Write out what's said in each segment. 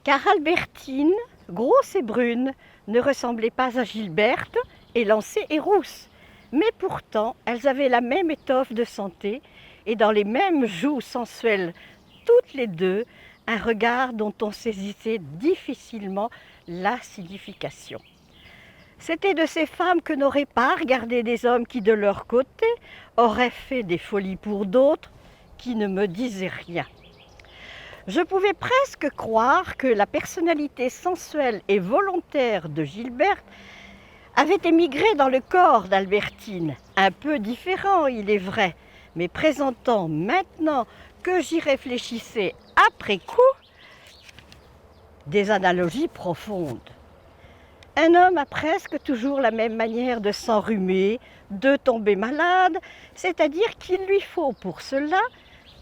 Car Albertine, grosse et brune, ne ressemblait pas à Gilberte, élancée et rousse. Mais pourtant, elles avaient la même étoffe de santé et dans les mêmes joues sensuelles, toutes les deux, un regard dont on saisissait difficilement la signification. C'étaient de ces femmes que n'auraient pas regardé des hommes qui, de leur côté, auraient fait des folies pour d'autres, qui ne me disaient rien. Je pouvais presque croire que la personnalité sensuelle et volontaire de Gilberte avait émigré dans le corps d'Albertine, un peu différent, il est vrai, mais présentant maintenant que j'y réfléchissais après coup, des analogies profondes. Un homme a presque toujours la même manière de s'enrhumer, de tomber malade, c'est-à-dire qu'il lui faut pour cela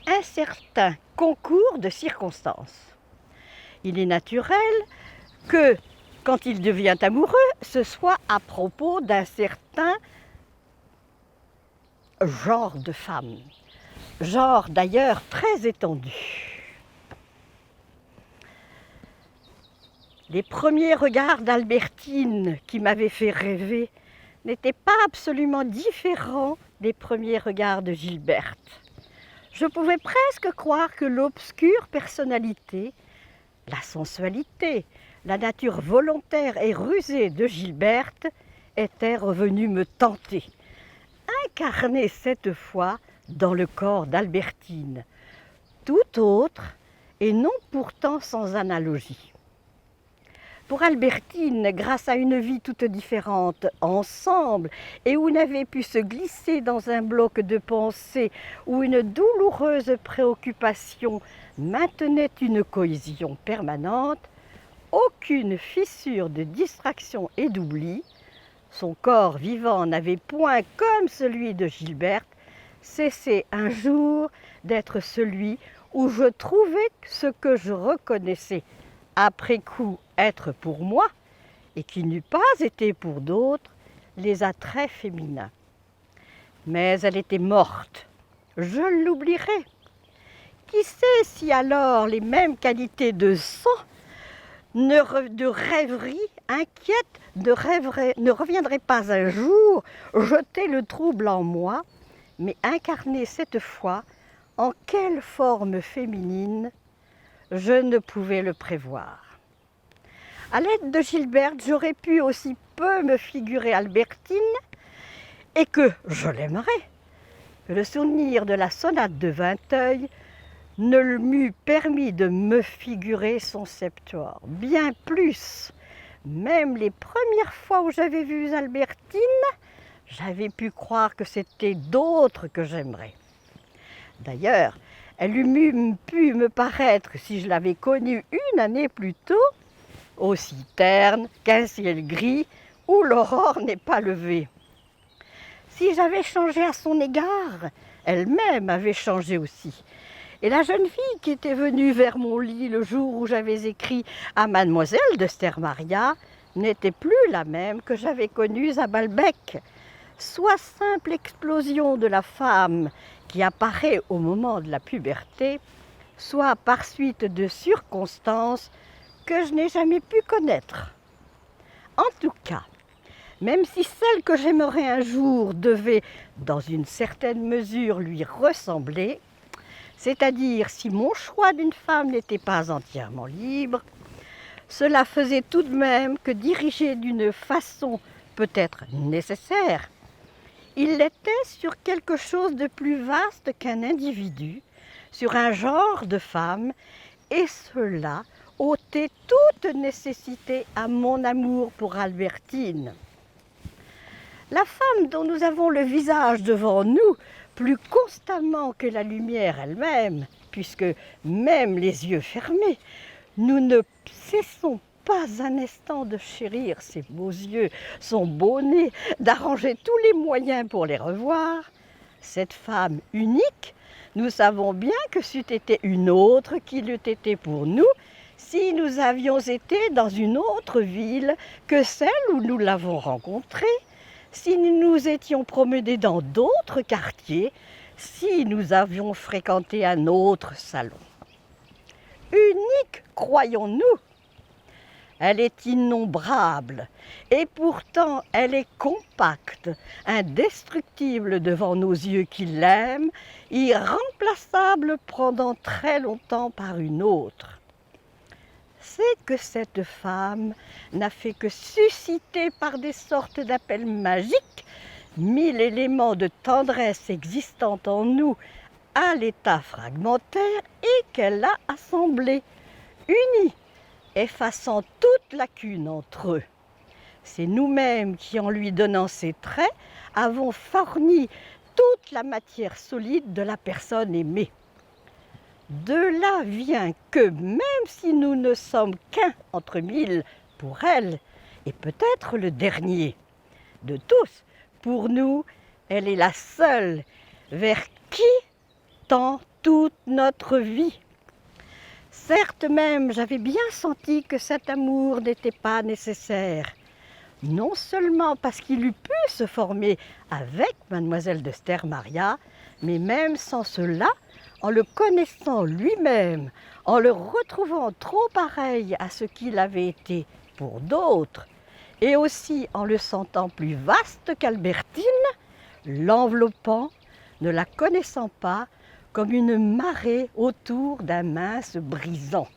un certain concours de circonstances. Il est naturel que, quand il devient amoureux, ce soit à propos d'un certain genre de femme, genre d'ailleurs très étendu. Les premiers regards d'Albertine qui m'avaient fait rêver n'étaient pas absolument différents des premiers regards de Gilberte. Je pouvais presque croire que l'obscure personnalité, la sensualité, la nature volontaire et rusée de Gilberte était revenue me tenter, incarnée cette fois dans le corps d'Albertine, tout autre et non pourtant sans analogie. Pour Albertine, grâce à une vie toute différente, ensemble, et où n'avait pu se glisser dans un bloc de pensée où une douloureuse préoccupation maintenait une cohésion permanente, aucune fissure de distraction et d'oubli, son corps vivant n'avait point, comme celui de Gilberte, cessé un jour d'être celui où je trouvais ce que je reconnaissais après coup être pour moi, et qui n'eût pas été pour d'autres, les attraits féminins. Mais elle était morte, je l'oublierai. Qui sait si alors les mêmes qualités de sang, de rêverie inquiète, ne reviendraient pas un jour jeter le trouble en moi, mais incarner cette fois en quelle forme féminine, je ne pouvais le prévoir. À l'aide de Gilberte, j'aurais pu aussi peu me figurer Albertine et que je l'aimerais. Le souvenir de la sonate de Vinteuil ne m'eût permis de me figurer son septuor. Bien plus, même les premières fois où j'avais vu Albertine, j'avais pu croire que c'était d'autres que j'aimerais. D'ailleurs, elle eût pu me paraître, si je l'avais connue une année plus tôt, aussi terne qu'un ciel gris où l'aurore n'est pas levée. Si j'avais changé à son égard, elle-même avait changé aussi. Et la jeune fille qui était venue vers mon lit le jour où j'avais écrit à mademoiselle de Stermaria n'était plus la même que j'avais connue à Balbec. Soit simple explosion de la femme qui apparaît au moment de la puberté, soit par suite de circonstances que je n'ai jamais pu connaître. En tout cas, même si celle que j'aimerais un jour devait, dans une certaine mesure, lui ressembler, c'est-à-dire si mon choix d'une femme n'était pas entièrement libre, cela faisait tout de même que dirigé d'une façon peut-être nécessaire, il l'était sur quelque chose de plus vaste qu'un individu, sur un genre de femme, et cela ôtait toute nécessité à mon amour pour Albertine. La femme dont nous avons le visage devant nous, plus constamment que la lumière elle-même, puisque même les yeux fermés, nous ne cessons pas un instant de chérir ses beaux yeux, son beau nez, d'arranger tous les moyens pour les revoir. Cette femme unique, nous savons bien que c'eût été une autre qui l'eût été pour nous, si nous avions été dans une autre ville que celle où nous l'avons rencontrée, si nous nous étions promenés dans d'autres quartiers, si nous avions fréquenté un autre salon. Unique, croyons-nous, Elle est innombrable et pourtant elle est compacte, indestructible devant nos yeux qui l'aiment, irremplaçable pendant très longtemps par une autre. C'est que cette femme n'a fait que susciter par des sortes d'appels magiques 1000 éléments de tendresse existant en nous à l'état fragmentaire et qu'elle a assemblés, unis, effaçant toute lacune entre eux. C'est nous-mêmes qui, en lui donnant ces traits, avons fourni toute la matière solide de la personne aimée. De là vient que, même si nous ne sommes qu'un entre 1000 pour elle, et peut-être le dernier de tous, pour nous, elle est la seule vers qui tend toute notre vie. Certes même, j'avais bien senti que cet amour n'était pas nécessaire, non seulement parce qu'il eût pu se former avec mademoiselle de Stermaria, mais même sans cela, en le connaissant lui-même, en le retrouvant trop pareil à ce qu'il avait été pour d'autres, et aussi en le sentant plus vaste qu'Albertine, l'enveloppant, ne la connaissant pas, comme une marée autour d'un mince brisant.